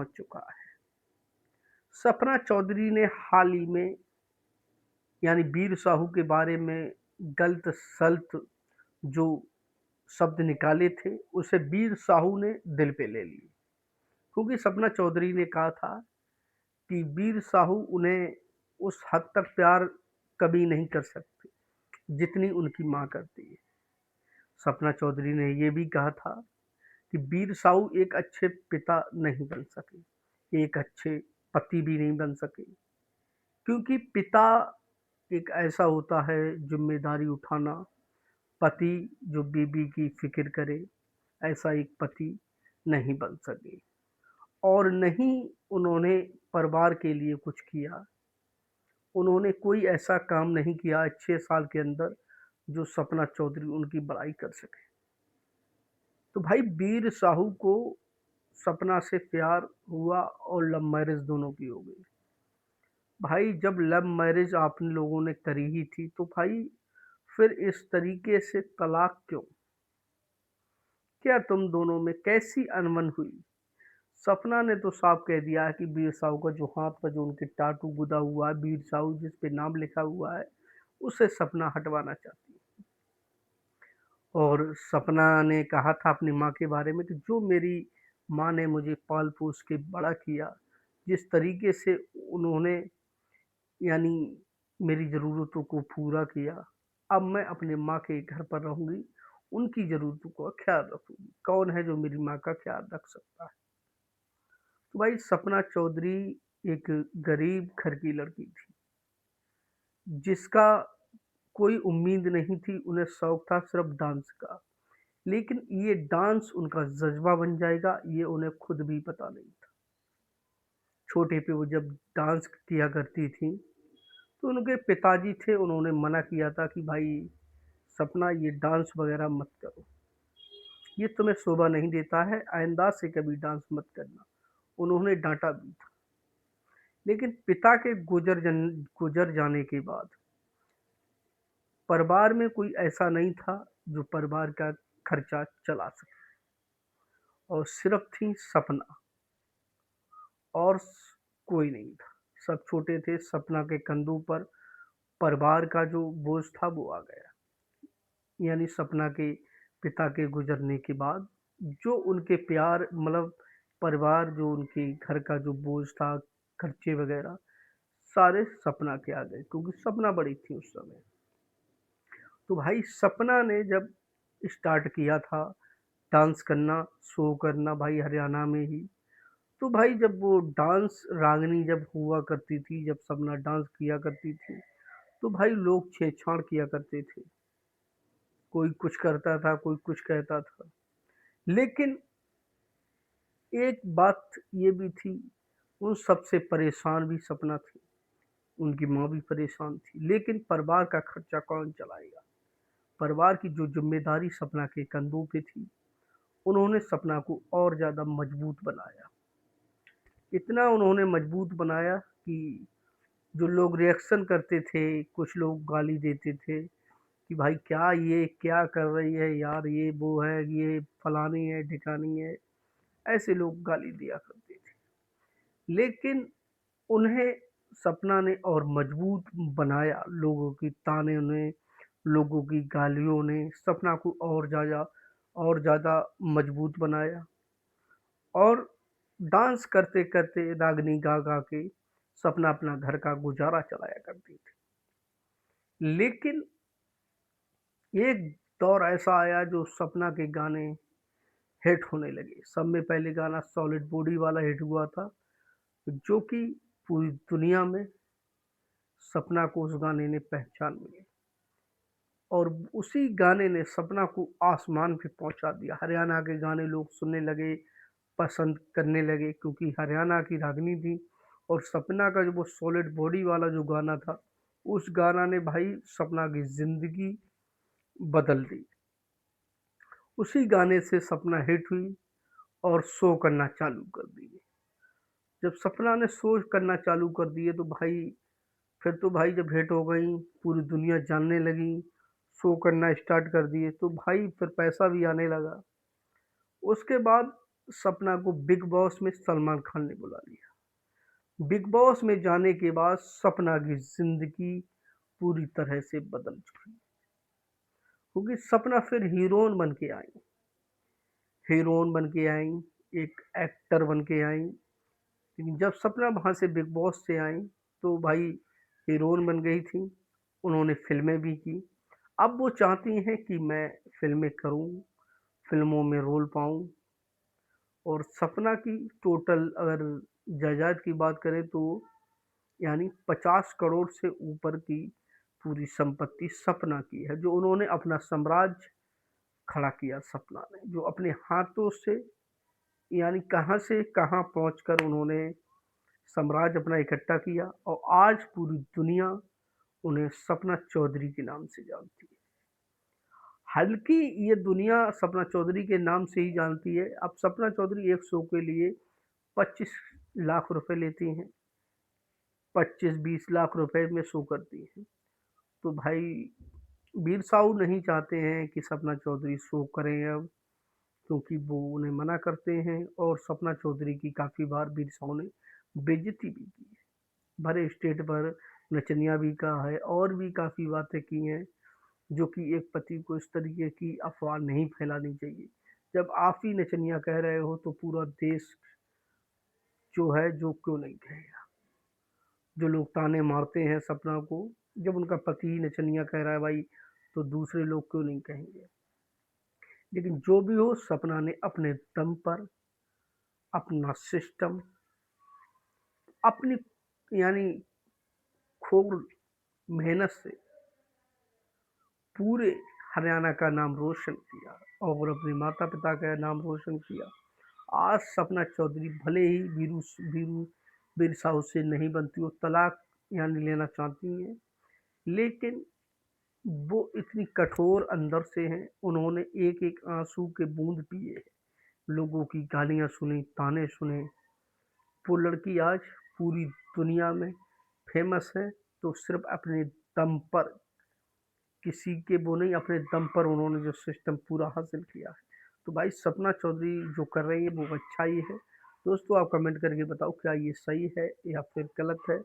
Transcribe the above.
पहुंच चुका है। सपना चौधरी ने हाल ही में यानी वीर साहू के बारे में गलत सल्त जो शब्द निकाले थे उसे वीर साहू ने दिल पे ले ली, क्योंकि सपना चौधरी ने कहा था कि वीर साहू उन्हें उस हद तक प्यार कभी नहीं कर सकते जितनी उनकी माँ करती है। सपना चौधरी ने यह भी कहा था कि वीर साहू एक अच्छे पिता नहीं बन सके, एक अच्छे पति भी नहीं बन सके, क्योंकि पिता एक ऐसा होता है जिम्मेदारी उठाना, पति जो बीबी की फिक्र करे, ऐसा एक पति नहीं बन सके। और नहीं उन्होंने परिवार के लिए कुछ किया, उन्होंने कोई ऐसा काम नहीं किया 6 साल के अंदर जो सपना चौधरी उनकी बड़ाई कर सके। तो भाई वीर साहू को सपना से प्यार हुआ और लव मैरिज दोनों की हो गई। भाई जब लव मैरिज आप लोगों ने करी ही थी तो भाई फिर इस तरीके से तलाक क्यों? क्या तुम दोनों में कैसी अनबन हुई? सपना ने तो साफ कह दिया है कि वीर साहू का जो हाथ पर जो उनके टाटू गुदा हुआ है, वीर साहू जिस पे नाम लिखा हुआ है, उसे सपना हटवाना चाहती है। और सपना ने कहा था अपनी माँ के बारे में कि जो मेरी माँ ने मुझे पाल पोस के बड़ा किया, जिस तरीके से उन्होंने यानी मेरी ज़रूरतों को पूरा किया, अब मैं अपने माँ के घर पर रहूँगी, उनकी ज़रूरतों का ख्याल रखूँगी। कौन है जो मेरी माँ का ख्याल रख सकता है? तो भाई सपना चौधरी एक गरीब घर की लड़की थी, जिसका कोई उम्मीद नहीं थी, उन्हें शौक था सिर्फ डांस का। लेकिन ये डांस उनका जज्बा बन जाएगा, ये उन्हें खुद भी पता नहीं था। छोटे पे वो जब डांस किया करती थी तो उनके पिताजी थे, उन्होंने मना किया था कि भाई सपना ये डांस वगैरह मत करो, ये तुम्हें शोभा नहीं देता है, आइंदा से कभी डांस मत करना। उन्होंने डांटा भी था। लेकिन पिता के गुजर जाने के बाद परिवार में कोई ऐसा नहीं था जो परिवार का खर्चा चला सके, और सिर्फ थी सपना और कोई नहीं था। सब छोटे थे, सपना के कंधों पर परिवार का जो बोझ था वो आ गया। यानी सपना के पिता के गुजरने के बाद जो उनके प्यार मतलब परिवार जो उनके घर का जो बोझ था, खर्चे वगैरह सारे सपना के आ गए, क्योंकि सपना बड़ी थी उस समय। तो भाई सपना ने जब स्टार्ट किया था डांस करना, शो करना भाई हरियाणा में ही, तो भाई जब वो डांस रागनी जब हुआ करती थी, जब सपना डांस किया करती थी, तो भाई लोग छेड़छाड़ किया करते थे। कोई कुछ करता था, कोई कुछ कहता था। लेकिन एक बात ये भी थी, उन सबसे परेशान भी सपना थी, उनकी माँ भी परेशान थी। लेकिन परिवार का खर्चा कौन चलाएगा? परिवार की जो जिम्मेदारी सपना के कंधों पे थी, उन्होंने सपना को और ज़्यादा मजबूत बनाया। इतना उन्होंने मजबूत बनाया कि जो लोग रिएक्शन करते थे, कुछ लोग गाली देते थे कि भाई क्या ये क्या कर रही है यार, ये वो है, ये फलानी है ढिकानी है, ऐसे लोग गाली दिया करते थे। लेकिन उन्हें सपना ने और मजबूत बनाया, लोगों की ताने ने, लोगों की गालियों ने सपना को और ज़्यादा मजबूत बनाया। और डांस करते करते रागनी गा गा के सपना अपना घर का गुजारा चलाया करती थी। लेकिन एक दौर ऐसा आया जो सपना के गाने हिट होने लगे। सब में पहले गाना सॉलिड बॉडी वाला हिट हुआ था, जो कि पूरी दुनिया में सपना को उस गाने ने पहचान मिली, और उसी गाने ने सपना को आसमान पे पहुंचा दिया। हरियाणा के गाने लोग सुनने लगे, पसंद करने लगे, क्योंकि हरियाणा की रागनी थी। और सपना का जो वो सॉलिड बॉडी वाला जो गाना था, उस गाना ने भाई सपना की जिंदगी बदल दी। उसी गाने से सपना हिट हुई और शो करना चालू कर दिए। जब सपना ने शो करना चालू कर दिए तो भाई फिर तो भाई जब हिट हो गई, पूरी दुनिया जानने लगी, शो करना स्टार्ट कर दिए, तो भाई फिर पैसा भी आने लगा। उसके बाद सपना को बिग बॉस में सलमान खान ने बुला लिया। बिग बॉस में जाने के बाद सपना की जिंदगी पूरी तरह से बदल चुकी है, क्योंकि सपना फिर हीरोइन बन के आई। हीरोइन बन के आई, एक एक्टर बन के आई। लेकिन जब सपना वहां से बिग बॉस से आई तो भाई हीरोइन बन गई थी। उन्होंने फिल्में भी की। अब वो चाहती हैं कि मैं फिल्में करूं, फिल्मों में रोल पाऊं। और सपना की टोटल अगर जायदाद की बात करें तो यानी 50 करोड़ से ऊपर की पूरी संपत्ति सपना की है, जो उन्होंने अपना साम्राज्य खड़ा किया। सपना ने जो अपने हाथों से यानी कहाँ से कहाँ पहुंचकर उन्होंने साम्राज्य अपना इकट्ठा किया, और आज पूरी दुनिया उन्हें सपना चौधरी के नाम से जानती है। हालांकि ये दुनिया सपना चौधरी के नाम से ही जानती है। अब सपना चौधरी एक शो के लिए 25 लाख रुपए लेती हैं, 25-20 लाख रुपए में शो करती हैं। तो भाई वीर साहू नहीं चाहते हैं कि सपना चौधरी शो करें अब, क्योंकि वो उन्हें मना करते हैं। और सपना चौधरी की काफ़ी बार वीर साहू ने बेइज्जती भी की है, भरे स्टेज पर नचनिया भी कहा है और भी काफ़ी बातें की हैं, जो कि एक पति को इस तरीके की अफवाह नहीं फैलानी चाहिए। जब आप ही नचनिया कह रहे हो तो पूरा देश जो है जो क्यों नहीं कहेगा। जो लोग ताने मारते हैं सपना को, जब उनका पति ही नचनिया कह रहा है भाई, तो दूसरे लोग क्यों नहीं कहेंगे। लेकिन जो भी हो, सपना ने अपने दम पर अपना सिस्टम, अपनी यानी खूब मेहनत से पूरे हरियाणा का नाम रोशन किया और अपने माता पिता का नाम रोशन किया। आज सपना चौधरी भले ही वीरू वीरू वीर साहू से नहीं बनती, वो तलाक यानी लेना चाहती हैं, लेकिन वो इतनी कठोर अंदर से हैं। उन्होंने एक एक आंसू के बूंद पिए, लोगों की गालियां सुनी, ताने सुने। वो लड़की आज पूरी दुनिया में फेमस है, तो सिर्फ अपने दम पर, किसी के वो नहीं, अपने दम पर उन्होंने जो सिस्टम पूरा हासिल किया है। तो भाई सपना चौधरी जो कर रही है वो अच्छा ही है। दोस्तों आप कमेंट करके बताओ क्या ये सही है या फिर गलत है।